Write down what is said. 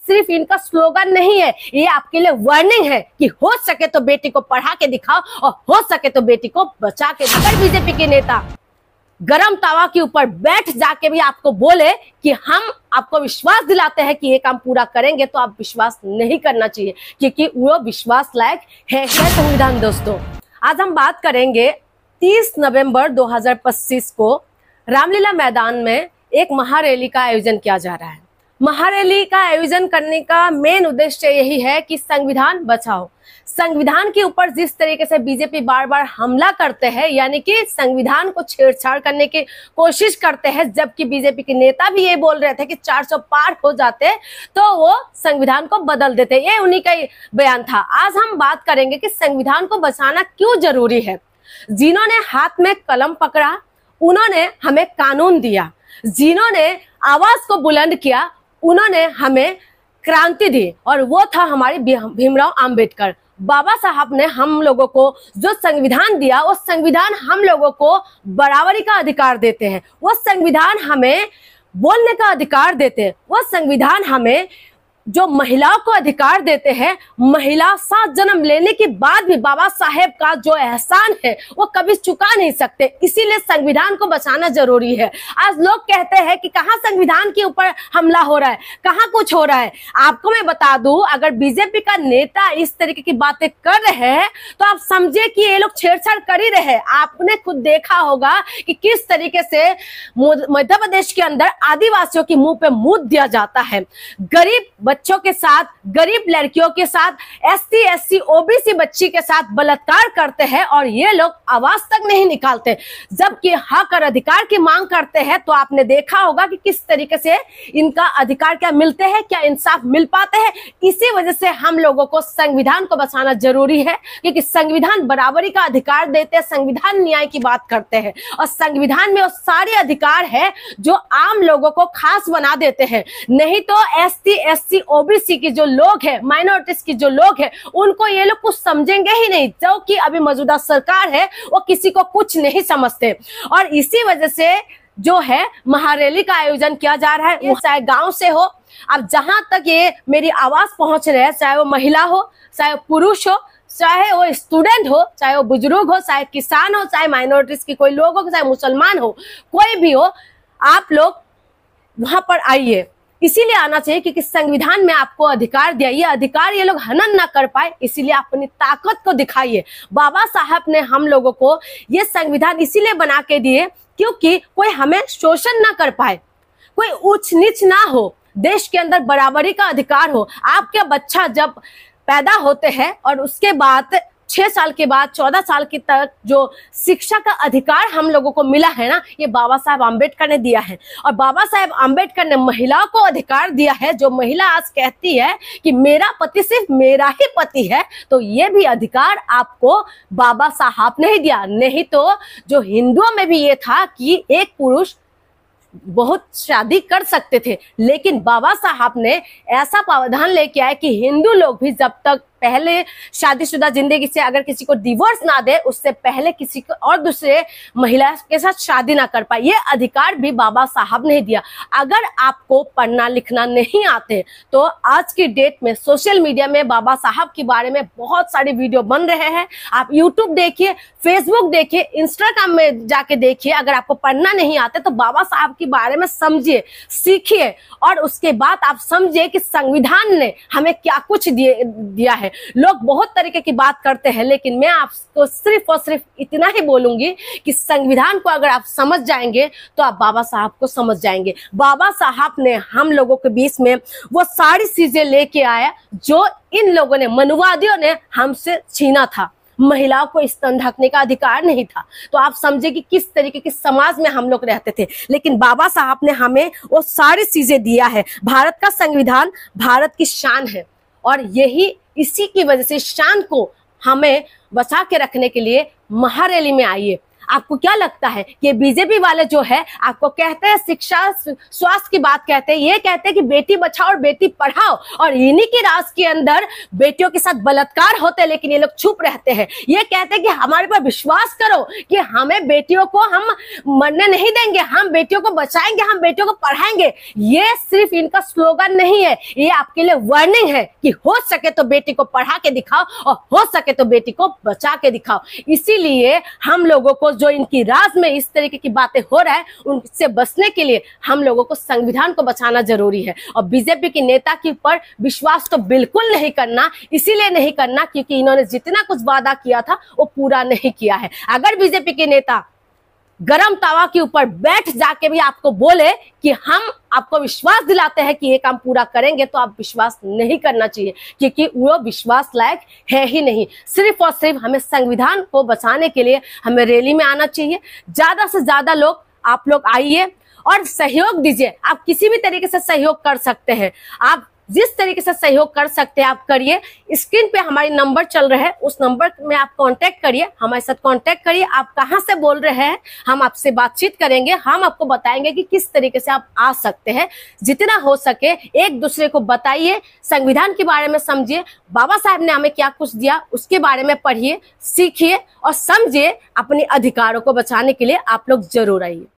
सिर्फ इनका स्लोगन नहीं है, ये आपके लिए वार्निंग है कि हो सके तो बेटी को पढ़ा के दिखाओ और हो सके तो बेटी को बचा के। अगर बीजेपी के नेता गरम तवा के ऊपर बैठ जाके भी आपको बोले कि हम आपको विश्वास दिलाते हैं कि ये काम पूरा करेंगे, तो आप विश्वास नहीं करना चाहिए, क्योंकि वो विश्वास लायक है संविधान। दोस्तों, आज हम बात करेंगे 30 नवंबर 2025 को रामलीला मैदान में एक महारैली का आयोजन किया जा रहा है। महारैली का आयोजन करने का मेन उद्देश्य यही है कि संविधान बचाओ। संविधान के ऊपर जिस तरीके से बीजेपी बार बार हमला करते हैं, यानी कि संविधान को छेड़छाड़ करने की कोशिश करते हैं, जबकि बीजेपी के नेता भी ये बोल रहे थे कि 400 पार हो जाते तो वो संविधान को बदल देते। ये उन्हीं का बयान था। आज हम बात करेंगे कि संविधान को बचाना क्यों जरूरी है। जिन्होंने हाथ में कलम पकड़ा उन्होंने हमें कानून दिया, जिन्होंने आवाज को बुलंद किया उन्होंने हमें क्रांति दी, और वो था हमारे भीमराव अंबेडकर। बाबा साहब ने हम लोगों को जो संविधान दिया, वो संविधान हम लोगों को बराबरी का अधिकार देते हैं, वो संविधान हमें बोलने का अधिकार देते हैं, वो संविधान हमें जो महिलाओं को अधिकार देते हैं। महिला 7 जन्म लेने के बाद भी बाबा साहेब का जो एहसान है वो कभी चुका नहीं सकते, इसीलिए संविधान को बचाना जरूरी है। आज लोग कहते हैं कि कहाँ संविधान के ऊपर हमला हो रहा है, कहाँ कुछ हो रहा है। आपको मैं बता दूं, अगर बीजेपी का नेता इस तरीके की बातें कर रहे हैं तो आप समझे कि ये लोग छेड़छाड़ कर ही रहे हैं। आपने खुद देखा होगा कि किस तरीके से मध्य प्रदेश के अंदर आदिवासियों के मुंह पे मूत दिया जाता है। गरीब बच्चों के साथ, गरीब लड़कियों के साथ, एसटी एससी ओबीसी बच्ची के साथ बलात्कार करते हैं और ये लोग आवाज तक नहीं निकालते, जबकि हक और अधिकार की मांग करते हैं। तो आपने देखा होगा कि किस तरीके से इनका अधिकार क्या मिलते हैं, क्या इंसाफ मिल पाते हैं। इसी वजह से हम लोगों को संविधान को बचाना जरूरी है, क्योंकि संविधान बराबरी का अधिकार देते हैं, संविधान न्याय की बात करते हैं, और संविधान में वो सारे अधिकार है जो आम लोगों को खास बना देते हैं। नहीं तो एसटी एससी ओबीसी के जो लोग हैं, माइनॉरिटीज के जो लोग हैं, उनको ये लोग कुछ समझेंगे ही नहीं, जो कि अभी मौजूदा सरकार है वो किसी को कुछ नहीं समझते। और इसी वजह से जो है महारैली का आयोजन किया जा रहा है, वो चाहे गांव से हो, अब जहां तक ये मेरी आवाज पहुंच रही है, चाहे वो महिला हो, चाहे वो पुरुष हो, चाहे वो स्टूडेंट हो, चाहे वो बुजुर्ग हो, चाहे किसान हो, चाहे माइनॉरिटीज की कोई लोग हो, चाहे मुसलमान हो, कोई भी हो, आप लोग वहां पर आइए। इसीलिए आना चाहिए क्योंकि संविधान में आपको अधिकार दिया, ये अधिकार ये लोग हनन ना कर पाए, इसीलिए अपनी ताकत को दिखाइए। बाबा साहब ने हम लोगों को ये संविधान इसीलिए बना के दिए क्योंकि कोई हमें शोषण ना कर पाए, कोई ऊंच नीच ना हो, देश के अंदर बराबरी का अधिकार हो। आपके बच्चा जब पैदा होते हैं और उसके बाद 6 साल के बाद 14 साल की तक जो शिक्षा का अधिकार हम लोगों को मिला है ना, ये बाबा साहब आम्बेडकर ने दिया है। और बाबा साहब आम्बेडकर ने महिलाओं को अधिकार दिया है। जो महिला आज कहती है कि मेरा पति सिर्फ मेरा ही पति है, तो ये भी अधिकार आपको बाबा साहब ने ही दिया। नहीं तो जो हिंदुओं में भी ये था कि एक पुरुष बहुत शादी कर सकते थे, लेकिन बाबा साहब ने ऐसा प्रावधान लेके आए कि हिंदू लोग भी जब तक पहले शादीशुदा जिंदगी से अगर किसी को डिवोर्स ना दे, उससे पहले किसी को और दूसरे महिला के साथ शादी ना कर पाए, ये अधिकार भी बाबा साहब ने दिया। अगर आपको पढ़ना लिखना नहीं आते तो आज की डेट में सोशल मीडिया में बाबा साहब के बारे में बहुत सारे वीडियो बन रहे हैं। आप यूट्यूब देखिए, फेसबुक देखिए, इंस्टाग्राम में जाके देखिए। अगर आपको पढ़ना नहीं आते तो बाबा साहब के बारे में समझिए, सीखिए, और उसके बाद आप समझिए कि संविधान ने हमें क्या कुछ दिया है। लोग बहुत तरीके की बात करते हैं, लेकिन मैं आपको सिर्फ और सिर्फ इतना ही बोलूंगी कि संविधान को अगर आप समझ जाएंगे तो आप बाबा साहब को समझ जाएंगे। बाबा साहब ने हम लोगों के बीच में वो सारी चीजें लेके आया जो इन लोगों ने, मनुवादियों ने हमसे छीना था। महिलाओं को स्तन ढकने का अधिकार नहीं था। तो आप समझे कि किस तरीके के समाज में हम लोग रहते थे, लेकिन बाबा साहब ने हमें वो सारी चीजें दिया है। भारत का संविधान भारत की शान है, और यही इसी की वजह से शान को हमें बचा के रखने के लिए महारैली में आइए। आपको क्या लगता है कि बीजेपी वाले जो है आपको कहते हैं शिक्षा स्वास्थ्य की बात कहते हैं, ये कहते हैं कि बेटी बचाओ और बेटी पढ़ाओ, और इन्हीं के राज के अंदर बेटियों के साथ बलात्कार होते हैं, लेकिन ये लोग चुप रहते हैं। ये कहते हैं कि हमारे पर विश्वास करो कि हमें बेटियों को हम मरने नहीं देंगे, हम बेटियों को बचाएंगे, हम बेटियों को पढ़ाएंगे। ये सिर्फ इनका स्लोगन नहीं है, ये आपके लिए वार्निंग है कि हो सके तो बेटी को पढ़ा के दिखाओ और हो सके तो बेटी को बचा के दिखाओ। इसीलिए हम लोगों को जो इनकी राज में इस तरीके की बातें हो रहा है उनसे बचने के लिए हम लोगों को संविधान को बचाना जरूरी है। और बीजेपी की नेता के ऊपर विश्वास तो बिल्कुल नहीं करना, इसीलिए नहीं करना क्योंकि इन्होंने जितना कुछ वादा किया था वो पूरा नहीं किया है। अगर बीजेपी के नेता गरम तवा के ऊपर बैठ जाके भी आपको बोले कि हम आपको विश्वास दिलाते हैं कि ये काम पूरा करेंगे, तो आप विश्वास नहीं करना चाहिए क्योंकि वो विश्वास लायक है ही नहीं। सिर्फ और सिर्फ हमें संविधान को बचाने के लिए हमें रैली में आना चाहिए। ज्यादा से ज्यादा लोग आप लोग आइए और सहयोग दीजिए। आप किसी भी तरीके से सहयोग कर सकते हैं, आप जिस तरीके से सहयोग कर सकते हैं आप करिए। स्क्रीन पे हमारी नंबर चल रहा है, उस नंबर में आप कांटेक्ट करिए, हमारे साथ कांटेक्ट करिए। आप कहां से बोल रहे हैं, हम आपसे बातचीत करेंगे, हम आपको बताएंगे कि किस तरीके से आप आ सकते हैं। जितना हो सके एक दूसरे को बताइए, संविधान के बारे में समझिए, बाबा साहब ने हमें क्या कुछ दिया उसके बारे में पढ़िए, सीखिए और समझिए। अपने अधिकारों को बचाने के लिए आप लोग जरूर आइए।